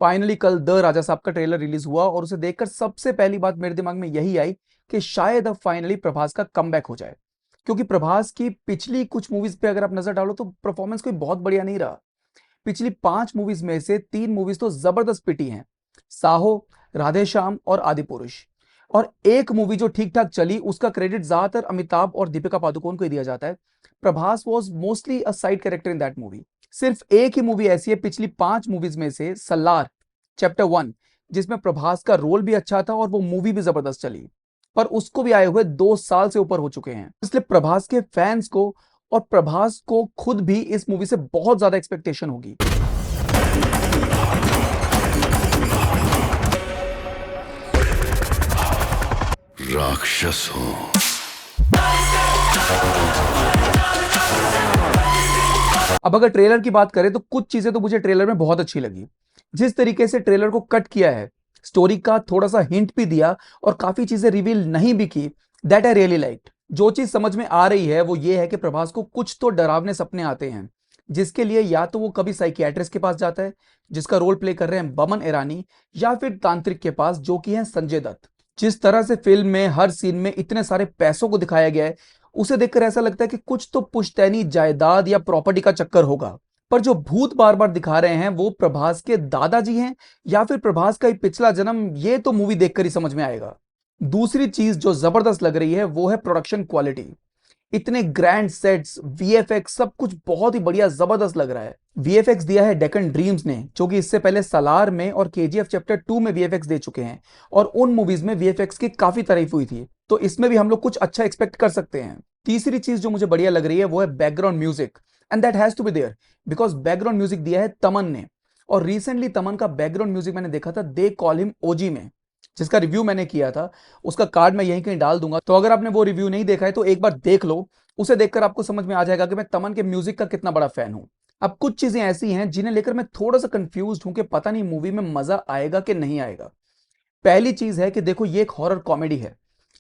Finally कल the राजा साहब का ट्रेलर रिलीज हुआ और उसे देखकर सबसे पहली बात मेरे दिमाग में यही आई कि शायद अब फाइनली प्रभास का कमबैक हो जाए। क्योंकि प्रभास की पिछली कुछ मूवीज पे अगर आप नजर डालो तो परफॉर्मेंस कोई बहुत बढ़िया नहीं रहा। पिछली 5 मूवीज में से 3 मूवीज तो जबरदस्त पिटी हैं, साहो, राधे श्याम और आदि पुरुष। और एक मूवी जो ठीक ठाक चली उसका क्रेडिट ज्यादातर अमिताभ और दीपिका पादुकोण को ही दिया जाता है। Prabhas was mostly a side character in that movie. सिर्फ एक ही मूवी ऐसी है पिछली 5 मूवीज में से, सलार चैप्टर 1, जिसमें प्रभास का रोल भी अच्छा था और वो मूवी भी जबरदस्त चली। पर उसको भी आए हुए 2 साल से ऊपर हो चुके हैं, इसलिए प्रभास के फैंस को और प्रभास को खुद भी इस मूवी से बहुत ज्यादा एक्सपेक्टेशन होगी। राक्षस हूं। अब अगर ट्रेलर की बात करें तो कुछ चीजें तो मुझे ट्रेलर में बहुत अच्छी लगी। जिस तरीके से ट्रेलर को कट किया है, स्टोरी का थोड़ा सा हिंट भी दिया और काफी चीजें रिवील नहीं भी की, दैट आई रियली लाइक्ड। जो चीज समझ में आ रही है वो ये है कि प्रभास को कुछ तो डरावने सपने आते हैं, जिसके लिए या तो वो कभी साइकियाट्रिस्ट के पास जाता है जिसका रोल प्ले कर रहे हैं बमन ईरानी, या फिर तांत्रिक के पास जो कि है संजय दत्त। जिस तरह से फिल्म में हर सीन में इतने सारे पैसों को दिखाया गया है, उसे देखकर ऐसा लगता है कि कुछ तो पुश्तैनी जायदाद या प्रॉपर्टी का चक्कर होगा। पर जो भूत बार बार दिखा रहे हैं वो प्रभास के दादाजी हैं या फिर प्रभास का ही पिछला जन्म, ये तो मूवी देखकर ही समझ में आएगा। दूसरी चीज जो जबरदस्त लग रही है वो है प्रोडक्शन क्वालिटी। इतने ग्रैंड सेट्स, वीएफएक्स, सब कुछ बहुत ही बढ़िया जबरदस्त लग रहा है। वीएफएक्स दिया है डेक्कन ड्रीम्स ने, जो कि इससे पहले सलार में और केजीएफ चैप्टर 2 में वीएफएक्स दे चुके हैं और उन मूवीज में वीएफएक्स की काफी तारीफ हुई थी, तो इसमें भी हम लोग कुछ अच्छा एक्सपेक्ट कर सकते हैं। तीसरी चीज जो मुझे बढ़िया लग रही है वो है background music, and that has to be there because background music दिया है तमन ने। और रिसेंटली तमन का बैकग्राउंड म्यूजिक मैंने देखा था दे कॉल हिम ओजी में, जिसका रिव्यू मैंने किया था, उसका कार्ड मैं यहीं कहीं डाल दूंगा, तो अगर आपने वो रिव्यू नहीं देखा है तो एक बार देख लो। उसे देखकर आपको समझ में आ जाएगा कि मैं तमन के म्यूजिक का कितना बड़ा फैन हूं। अब कुछ चीजें ऐसी हैं जिन्हें लेकर मैं थोड़ा सा कंफ्यूज हूं कि पता नहीं मूवी में मजा आएगा कि नहीं आएगा। पहली चीज है कि देखो ये एक हॉरर कॉमेडी है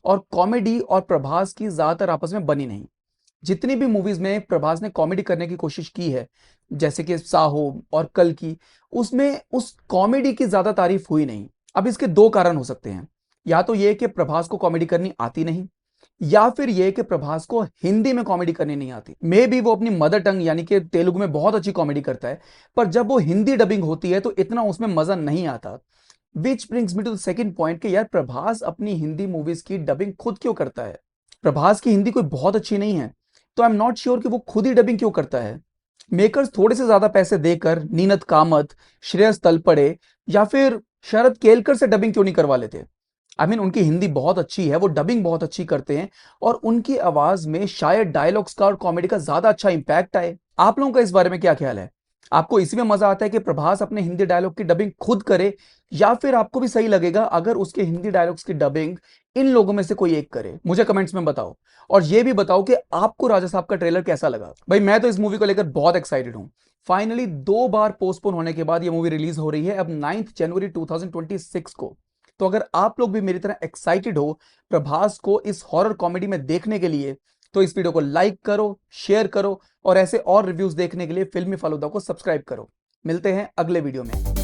और कॉमेडी और प्रभास की ज्यादातर आपस में बनी नहीं। जितनी भी मूवीज में प्रभास ने कॉमेडी करने की कोशिश की है, जैसे कि साहो और कल की, उसमें उस कॉमेडी की ज्यादा तारीफ हुई नहीं। अब इसके 2 कारण हो सकते हैं, या तो ये कि प्रभास को कॉमेडी करनी आती नहीं, या फिर यह कि प्रभास को हिंदी में कॉमेडी करनी नहीं आती। मे भी वो अपनी मदर टंग यानी कि तेलुगु में बहुत अच्छी कॉमेडी करता है, पर जब वो हिंदी डबिंग होती है तो इतना उसमें मजा नहीं आता। Which brings me to the second point कि यार प्रभास अपनी हिंदी मूवीज की डबिंग खुद क्यों करता है। प्रभास की हिंदी कोई बहुत अच्छी नहीं है, तो आई एम नॉट श्योर कि वो खुद ही डबिंग क्यों करता है। मेकर्स थोड़े से ज्यादा पैसे देकर नीनत कामत, श्रेयस तलपड़े या फिर शरद केलकर से डबिंग क्यों नहीं करवा लेते। उनकी हिंदी बहुत अच्छी है, वो डबिंग बहुत अच्छी करते हैं और उनकी आवाज में शायद डायलॉग्स का और कॉमेडी का ज्यादा अच्छा इंपैक्ट आए। आप लोगों का इस बारे में क्या ख्याल है? आपको इसी में मजा आता है कि प्रभास अपने हिंदी डायलॉग की डबिंग खुद करे, या फिर आपको भी सही लगेगा अगर उसके हिंदी डायलॉग्स की डबिंग इन लोगों में से कोई एक करे? मुझे कमेंट्स में बताओ। और ये भी बताओ कि आपको राजा साहब का ट्रेलर कैसा लगा। भाई मैं तो इस मूवी को लेकर बहुत एक्साइटेड हूं। फाइनली 2 बार पोस्टपोन होने के बाद ये मूवी रिलीज हो रही है अब 9 जनवरी 2026 को। तो अगर आप लोग भी मेरी तरह एक्साइटेड हो प्रभास को इस हॉरर कॉमेडी में देखने के लिए, तो इस वीडियो को लाइक करो, शेयर करो और ऐसे और रिव्यूज देखने के लिए फिल्मी फालूदा को सब्सक्राइब करो। मिलते हैं अगले वीडियो में।